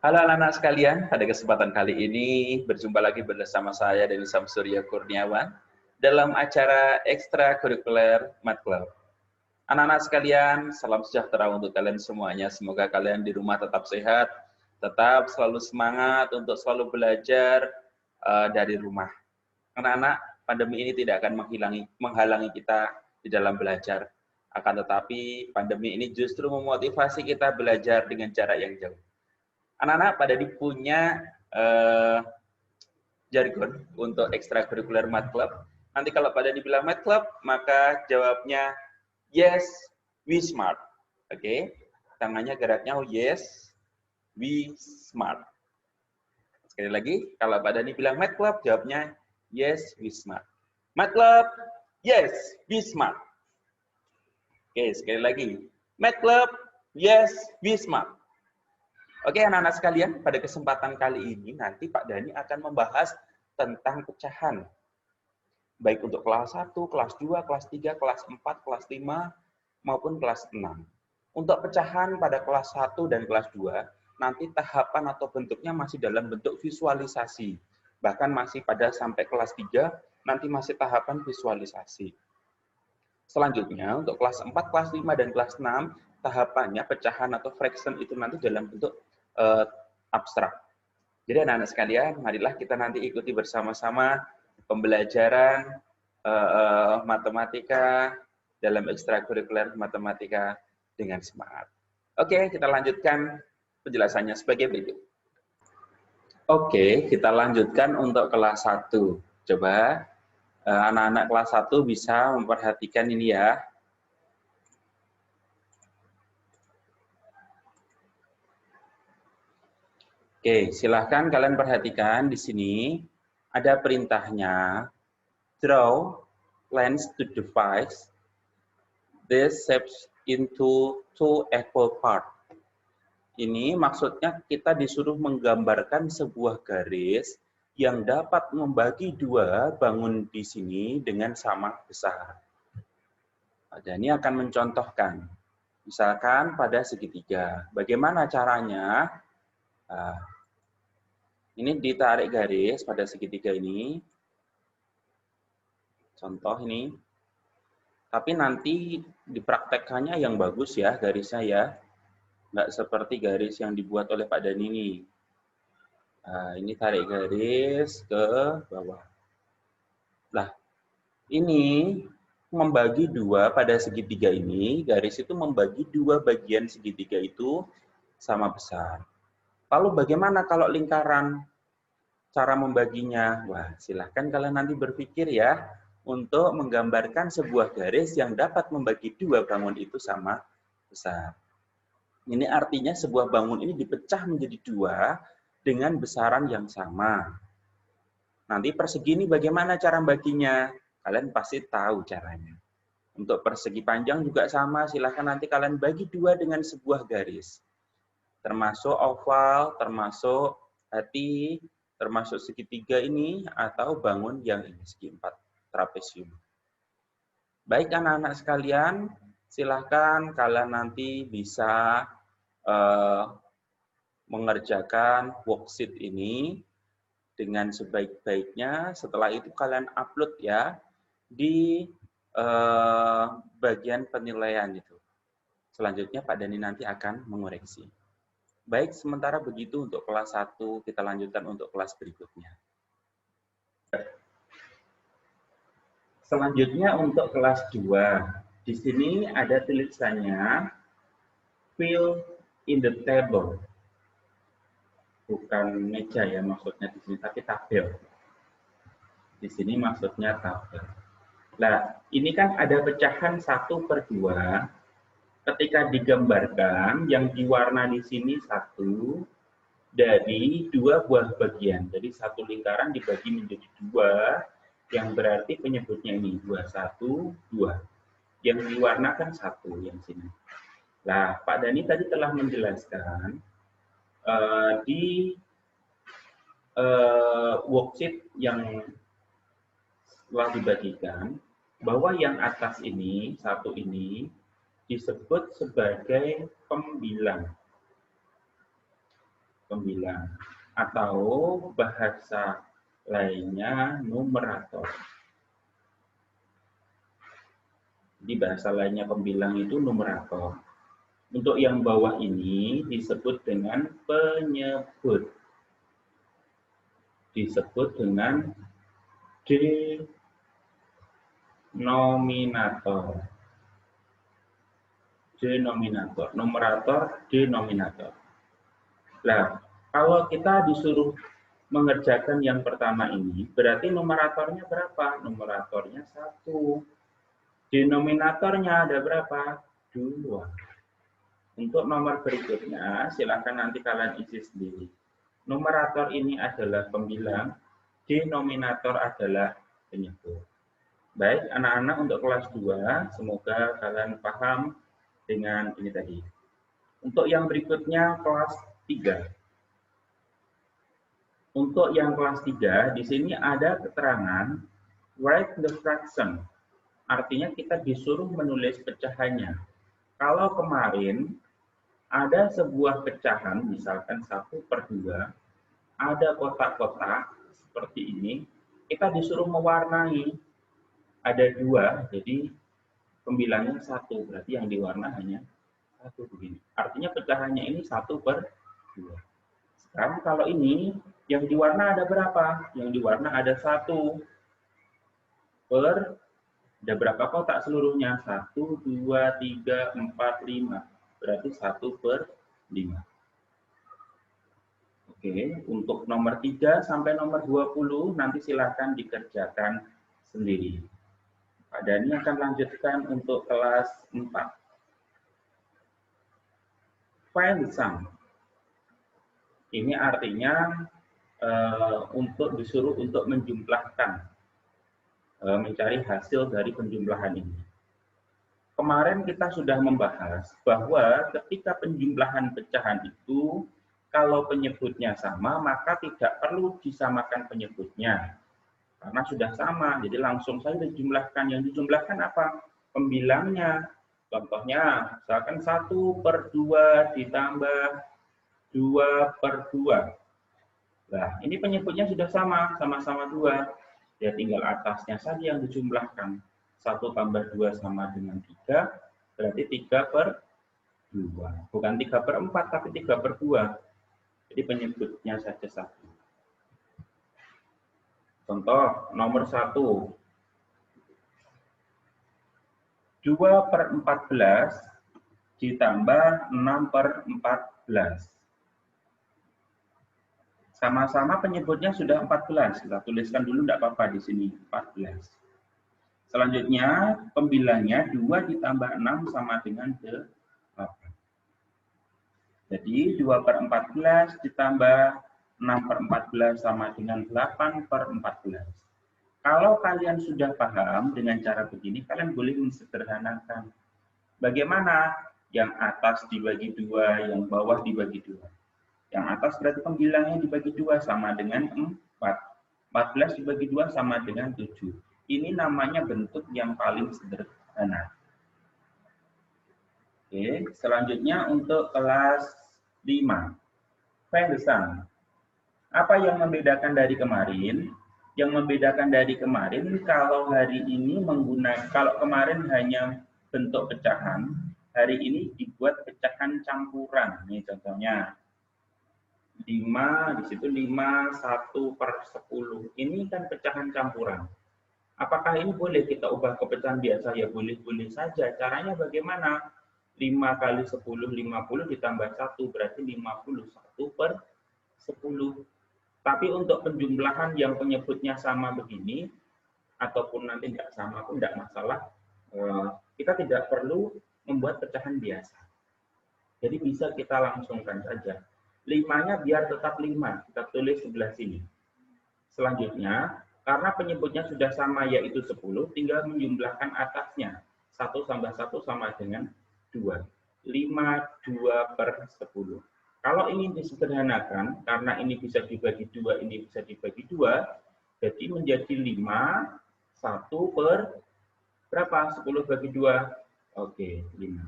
Halo anak-anak sekalian, pada kesempatan kali ini berjumpa lagi bersama saya Denny Samsurya Kurniawan dalam acara ekstrakurikuler Math Club. Anak-anak sekalian, salam sejahtera untuk kalian semuanya. Semoga kalian di rumah tetap sehat, tetap selalu semangat untuk selalu belajar dari rumah. Anak-anak, pandemi ini tidak akan menghalangi kita di dalam belajar. Akan tetapi, pandemi ini justru memotivasi kita belajar dengan jarak yang jauh. Anak-anak pada punya jargon untuk ekstrakurikuler Math Club. Nanti kalau pada dibilang Math Club, maka jawabnya yes, we smart. Oke, tangannya geraknya yes, we smart. Sekali lagi, kalau pada dibilang Math Club, jawabnya yes, we smart. Math Club, yes, we smart. Oke, sekali lagi. Math Club, yes, we smart. Oke anak-anak sekalian, pada kesempatan kali ini nanti Pak Dhani akan membahas tentang pecahan. Baik untuk kelas 1, kelas 2, kelas 3, kelas 4, kelas 5, maupun kelas 6. Untuk pecahan pada kelas 1 dan kelas 2, nanti tahapan atau bentuknya masih dalam bentuk visualisasi. Bahkan masih pada sampai kelas 3, nanti masih tahapan visualisasi. Selanjutnya, untuk kelas 4, kelas 5, dan kelas 6, tahapannya pecahan atau fraction itu nanti dalam bentuk abstrak. Jadi anak-anak sekalian, marilah kita nanti ikuti bersama-sama pembelajaran matematika dalam ekstrakurikuler matematika dengan semangat. Oke, kita lanjutkan penjelasannya sebagai berikut. Oke, kita lanjutkan untuk kelas 1. Coba anak-anak kelas 1 bisa memperhatikan ini ya. Oke, silahkan kalian perhatikan di sini ada perintahnya draw lines to divide these shapes into two equal parts. Ini maksudnya kita disuruh menggambarkan sebuah garis yang dapat membagi dua bangun di sini dengan sama besar. Dan ini akan mencontohkan, misalkan pada segitiga. Bagaimana caranya? Ini ditarik garis pada segitiga ini. Contoh ini. Tapi nanti dipraktekkannya yang bagus ya garisnya ya. Nggak seperti garis yang dibuat oleh Pak Dhani ini. Nah, ini tarik garis ke bawah. Nah, ini membagi dua pada segitiga ini. Garis itu membagi dua bagian segitiga itu sama besar. Lalu bagaimana kalau lingkaran? Cara membaginya? Wah, silahkan kalian nanti berpikir ya untuk menggambarkan sebuah garis yang dapat membagi dua bangun itu sama besar. Ini artinya sebuah bangun ini dipecah menjadi dua dengan besaran yang sama. Nanti persegi ini bagaimana cara baginya? Kalian pasti tahu caranya. Untuk persegi panjang juga sama, silahkan nanti kalian bagi dua dengan sebuah garis. Termasuk oval, termasuk hati, termasuk segitiga ini, atau bangun yang ini, segi empat, trapesium. Baik anak-anak sekalian, silahkan kalian nanti bisa mengerjakan worksheet ini dengan sebaik-baiknya. Setelah itu kalian upload ya di bagian penilaian itu. Selanjutnya Pak Dhani nanti akan mengoreksi. Baik, sementara begitu untuk kelas 1, kita lanjutkan untuk kelas berikutnya. Selanjutnya untuk kelas 2. Di sini ada tulisannya fill in the table. Bukan meja ya maksudnya di sini, tapi tabel. Di sini maksudnya tabel. Nah, ini kan ada pecahan 1/2. Ketika digambarkan, yang diwarna di sini 1 dari 2 buah bagian. Jadi satu lingkaran dibagi menjadi 2, yang berarti penyebutnya ini 21, 2. Yang diwarnakan 1 yang sini. Nah, Pak Dhani tadi telah menjelaskan di worksheet yang telah dibagikan bahwa yang atas ini, 1 ini, disebut sebagai pembilang. pembilang. Atau bahasa lainnya numerator. Di bahasa lainnya pembilang itu numerator. Untuk yang bawah ini disebut dengan penyebut. Disebut dengan denominator. Denominator. Numerator, denominator. Nah, kalau kita disuruh mengerjakan yang pertama ini, berarti numeratornya berapa? Numeratornya 1. Denominatornya ada berapa? 2. Untuk nomor berikutnya, silakan nanti kalian isi sendiri. Numerator ini adalah pembilang, denominator adalah penyebut. Baik, anak-anak untuk kelas 2, semoga kalian paham dengan ini tadi. Untuk yang berikutnya, kelas 3. Untuk yang kelas 3, di sini ada keterangan write the fraction. Artinya kita disuruh menulis pecahannya. Kalau kemarin ada sebuah pecahan, misalkan 1/2, ada kotak-kotak seperti ini, kita disuruh mewarnai. Ada 2, jadi pembilangnya 1, berarti yang diwarna hanya 1 begini. Artinya pecahannya ini 1/2. Sekarang kalau ini, yang diwarna ada berapa? Yang diwarna ada 1 per, ada berapa kotak seluruhnya? 1, 2, 3, 4, 5. Berarti 1/5. Oke, untuk nomor 3 sampai nomor 20 nanti silahkan dikerjakan sendiri. Pak Dani akan lanjutkan untuk kelas 4. Find the sum. Ini artinya disuruh untuk menjumlahkan, mencari hasil dari penjumlahan ini. Kemarin kita sudah membahas bahwa ketika penjumlahan pecahan itu, kalau penyebutnya sama, maka tidak perlu disamakan penyebutnya. Karena sudah sama, jadi langsung saja dijumlahkan. Yang dijumlahkan apa? Pembilangnya. Contohnya, misalkan 1/2 ditambah 2/2. Nah, ini penyebutnya sudah sama, sama-sama 2. Ya tinggal atasnya saja yang dijumlahkan. 1 tambah 2 sama dengan 3, berarti 3/2. Bukan 3/4, tapi 3/2. Jadi penyebutnya saja 1. Contoh nomor 1. 2/14 ditambah 6/14. Sama-sama penyebutnya sudah 14. Kita tuliskan dulu, tidak apa-apa di sini, 14. Selanjutnya, pembilangnya 2 ditambah 6 sama dengan 8. Jadi 2/14 ditambah 6/14 sama dengan 8/14. Kalau kalian sudah paham dengan cara begini, kalian boleh mensederhanakan. Bagaimana? Yang atas dibagi 2, yang bawah dibagi 2. Yang atas berarti pembilangnya dibagi 2 sama dengan 4. 14 dibagi 2 sama dengan 7. Ini namanya bentuk yang paling sederhana. Oke, selanjutnya untuk kelas 5. Find the sum. Apa yang membedakan dari kemarin? Yang membedakan dari kemarin, kalau hari ini kalau kemarin hanya bentuk pecahan, hari ini dibuat pecahan campuran. Ini contohnya. 5, di situ 5, 1/10. Ini kan pecahan campuran. Apakah ini boleh kita ubah ke pecahan biasa? Ya boleh-boleh saja. Caranya bagaimana? 5 kali 10, 50 ditambah 1, berarti 51/10. Tapi untuk penjumlahan yang penyebutnya sama begini, ataupun nanti tidak sama pun tidak masalah, kita tidak perlu membuat pecahan biasa. Jadi bisa kita langsungkan saja. 5-nya biar tetap 5, kita tulis sebelah sini. Selanjutnya, karena penyebutnya sudah sama yaitu 10, tinggal menjumlahkan atasnya. 1 tambah 1 sama dengan 2. 5, 2/10. Kalau ini disederhanakan, karena ini bisa dibagi 2, ini bisa dibagi 2, jadi menjadi 5, 1 per berapa? 10 bagi 2. Oke, 5.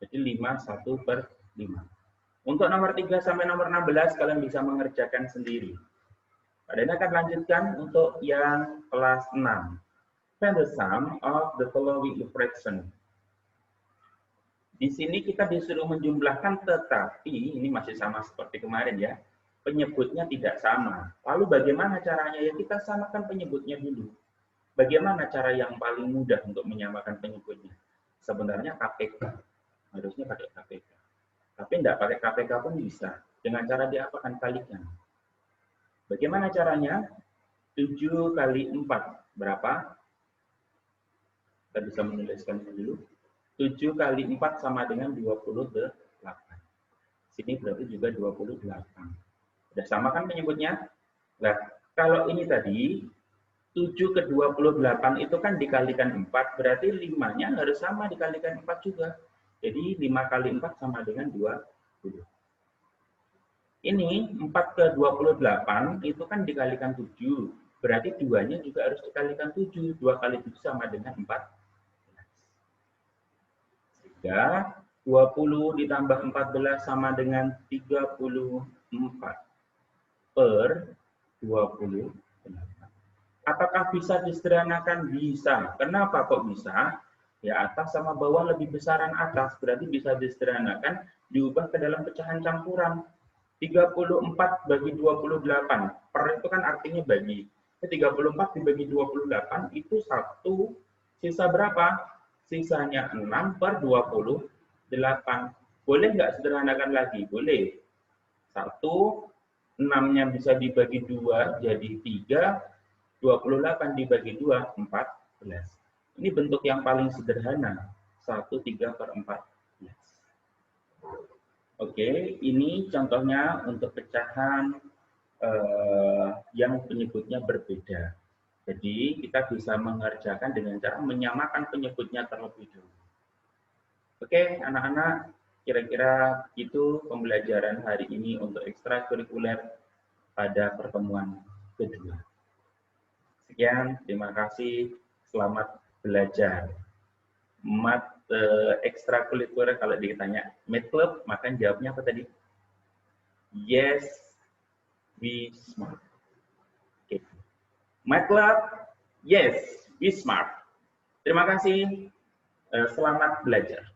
Jadi 5, 1/5. Untuk nomor 3 sampai nomor 16 kalian bisa mengerjakan sendiri. Pada ini akan lanjutkan untuk yang kelas 6. Find the sum of the following fraction. Di sini kita disuruh menjumlahkan, tetapi ini masih sama seperti kemarin ya. Penyebutnya tidak sama. Lalu bagaimana caranya? Ya kita samakan penyebutnya dulu. Bagaimana cara yang paling mudah untuk menyamakan penyebutnya? Sebenarnya KPK. Harusnya pakai KPK. Tapi tidak pakai KPK pun bisa. Dengan cara diapakan? Kalikan. Bagaimana caranya? 7 kali 4. Berapa? Kita bisa menuliskannya dulu. 7 kali 4 sama dengan 28. Sini berarti juga 28. Sudah sama kan penyebutnya? Nah, kalau ini tadi, 7 ke 28 itu kan dikalikan 4, berarti 5-nya harus sama dikalikan 4 juga. Jadi 5 kali 4 sama dengan 20. Ini 4 ke 28 itu kan dikalikan 7. Berarti 2-nya juga harus dikalikan 7. 2 kali 7 sama dengan 4. Sehingga 20 ditambah 14 sama dengan 34 per 28. Apakah bisa disederhanakan? Bisa. Kenapa kok bisa? Ya atas sama bawah lebih besaran atas, berarti bisa disederhanakan, diubah ke dalam pecahan campuran. 34 bagi 28, per itu kan artinya bagi. 34 dibagi 28 itu 1, sisa berapa? Sisanya 6 per 28. Boleh nggak sederhanakan lagi? Boleh. 1, 6-nya bisa dibagi 2 jadi 3, 28 dibagi 2, 14. Ini bentuk yang paling sederhana, 1/3 per 14. Oke, ini contohnya untuk pecahan yang penyebutnya berbeda. Jadi kita bisa mengerjakan dengan cara menyamakan penyebutnya terlebih dahulu. Oke, anak-anak, kira-kira itu pembelajaran hari ini untuk ekstrakurikuler pada pertemuan kedua. Sekian, terima kasih, selamat belajar. Ekstrakurikuler kalau ditanya Math Club, maka jawabnya apa tadi? Yes, be smart. Okay. Math Club, yes, be smart. Terima kasih, selamat belajar.